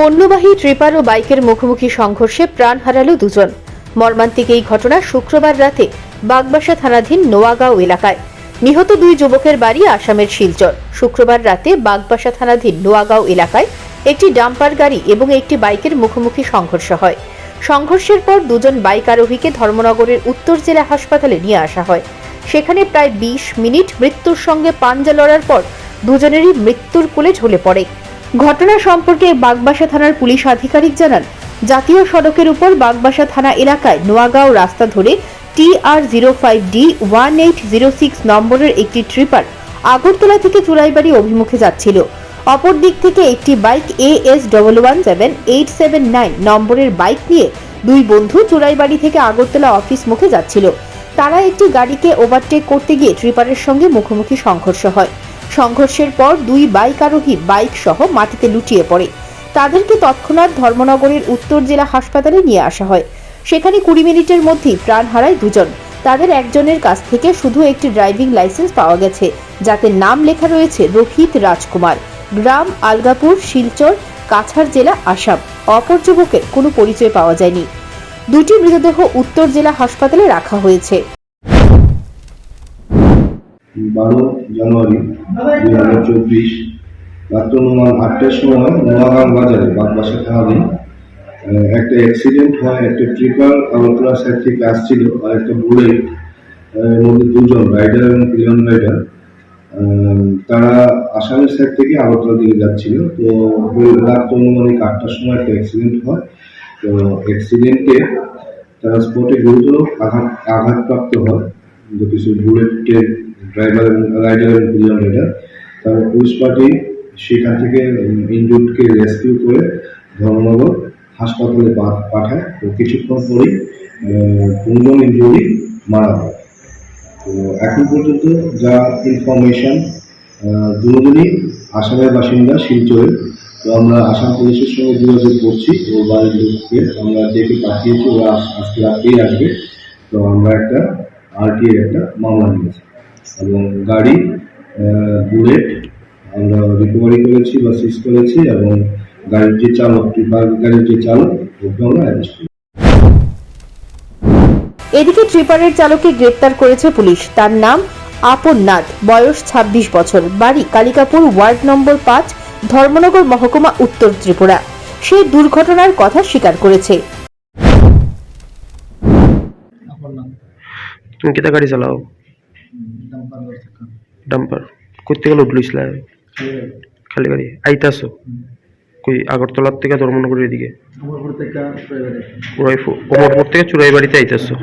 পণ্যবাহী ট্রিপার ও বাইকের মুখোমুখি সংঘর্ষে প্রাণ হারালো দুজন। মর্মান্তিক এই ঘটনা শুক্রবার রাতে বাগবাসা থানাধীন নোয়াগাঁও এলাকায়। নিহত দুই যুবকের বাড়ি আসামের শিলচর। শুক্রবার রাতে বাগবাসা থানাধীন নোয়াগাঁও এলাকায় একটি ডাম্পার গাড়ি এবং একটি বাইকের মুখোমুখি সংঘর্ষ হয়। সংঘর্ষের পর দুজন বাইক আরোহীকে ধর্মনগরের উত্তর জেলা হাসপাতালে নিয়ে আসা হয়। সেখানে প্রায় 20 মিনিট মৃত্যুর সঙ্গে পাঞ্জা লড়ার পর দুজনেরই মৃত্যুর কোলে ঝুলে পড়ে। ঘটনা সম্পর্কে বাগবাসা থানার পুলিশ আধিকারিক জানান, জাতীয় সড়কের উপর বাগবাসা থানা এলাকায় নোয়াগাঁও রাস্তা ধরে TR05D 1806 নম্বরের একটি ট্রিপার আগরতলা থেকে চুরাইবাড়ি অভিমুখে যাচ্ছিল। অপর দিক থেকে একটি বাইক AS1178779 নম্বরের বাইক নিয়ে দুই বন্ধু চুরাইবাড়ি থেকে আগরতলা অফিস মুখে যাচ্ছিল। তারা একটি গাড়িকে ওভারটেক করতে গিয়ে ট্রিপারের সঙ্গে মুখোমুখি সংঘর্ষ হয়। সংঘর্ষের পর দুই বাইক আরোহী বাইক সহ মাটিতে লুটিয়ে পড়ে। তাদেরকে তৎক্ষণাৎ ধর্মনগরের উত্তর জেলা হাসপাতালে নিয়ে আসা হয়। সেখানে 20 মিনিটের মধ্যেই প্রাণ হারায় দুজন। তাদের একজনের কাছ থেকে শুধু একটি ড্রাইভিং লাইসেন্স পাওয়া গেছে, যাতে নাম লেখা রয়েছে রোহিত রাজকুমার, গ্রাম আলগাপুর, শিলচর, কাছাড় জেলা, আসাম। অপর যুবকের কোনো পরিচয় পাওয়া যায়নি। দুটি মৃতদেহ উত্তর জেলা হাসপাতালে রাখা হয়েছে। 12 জানুয়ারি 2024 রাত্র 8টার সময় নোয়াগাঁও বাজারে বাগবাসা থানাধীন একটা অ্যাক্সিডেন্ট হয়। একটা ট্রিপার আগরতলা সাইড থেকে আসছিল আর একটা বুলেট, মধ্যে দুজন রাইডার এবং পিলিয়ন রাইডার। তারা আসামের সাইড থেকে আগরতলা দিকে যাচ্ছিল। তো রাত 8টার সময় একটা অ্যাক্সিডেন্ট হয়। তো অ্যাক্সিডেন্টে তারা স্পটে গুরুতর আঘাতপ্রাপ্ত হয়। কিছু বুলেটের ড্রাইভার এবং রাইডার এবং পিলিয়ন রাইডার। তারপর পুলিশ পার্টি সেখান থেকে ইনজুর্ডকে রেস্কিউ করে ধর্মনগর হাসপাতালে পাঠায়। তো কিছুক্ষণ পরেই দুজন ইনজুরি মারা হয়। তো এখন পর্যন্ত যা ইনফরমেশন, দুজনই আসামের বাসিন্দা, শিলচরে। তো আমরা আসাম পুলিশের সঙ্গে যোগাযোগ করছি। ও বাড়ির লোককে আমরা ডেকে পাঠিয়েছি, ওরা আজকে রাতেই আসবে। তো আমরা একটা RTA একটা মামলা নিয়েছি এবং গাড়ি বুলেট আমরা রিকভারি করেছি বা সিজ করেছি এবং গাড়ির যে চালক, গাড়ির যে চালক, ওকে আমরা অ্যারেস্ট করেছি। এদিকে ট্রিপারের চালককে গ্রেপ্তার করেছে পুলিশ। তার নাম আপন নাথ, বয়স 26 বছর, বাড়ি কালিকাপুর, ওয়ার্ড নম্বর 5, ধর্মনগর মহকুমা, উত্তর ত্রিপুরা। সে দুর্ঘটনার কথা স্বীকার করেছে। তুমি কেটা গাড়ি চালাও? ডাম্পার। কোথা গেলে উঠলিস? খালি গাড়ি আইতাছো কই? আগরতলার থেকে ধর্মনগরের দিকে? ওমরপুর থেকে চুরাইবাড়িতে আইতাছো?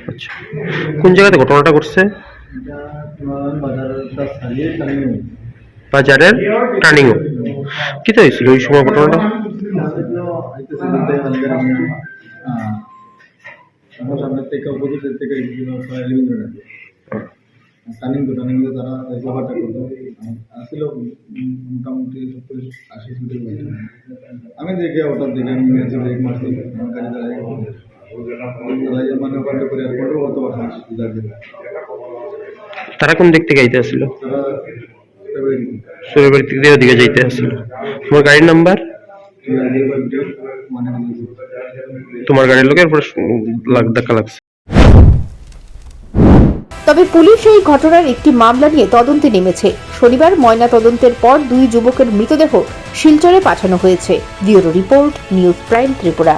আচ্ছা, কোন জায়গাতে ঘটনাটা ঘটছে? বাজারের টার্নিং। কি হয়েছিল ওই সময় ঘটনাটা? সামনের থেকে অপোজিটের থেকে টার্নিং তারা ওভারটেক করলো। আসছিল মোটামুটি 80 স্পিডের মধ্যে। আমি দেখে ওটার দিকে আমি ব্রেক মারছি, আমার গাড়ি দাঁড়াই মানে ওভারটেক করে আর কন্ট্রোল করতে পারছি না। তারা কোন দিক থেকে আইতে আসছিল? সুরেবাড়ি থেকে ওদিকে যাইতে আসছিল। তোমার গাড়ির নাম্বার? তোমার গাড়ির লোকের উপরে ধাক্কা লাগছে। তবে পুলিশ এই ঘটনার একটি মামলা নিয়ে তদন্তে নেমেছে। শনিবার ময়না তদন্তের পর দুই যুবকের মৃতদেহ শিলচরে পাঠানো হয়েছে। Bureau report, news prime Tripura.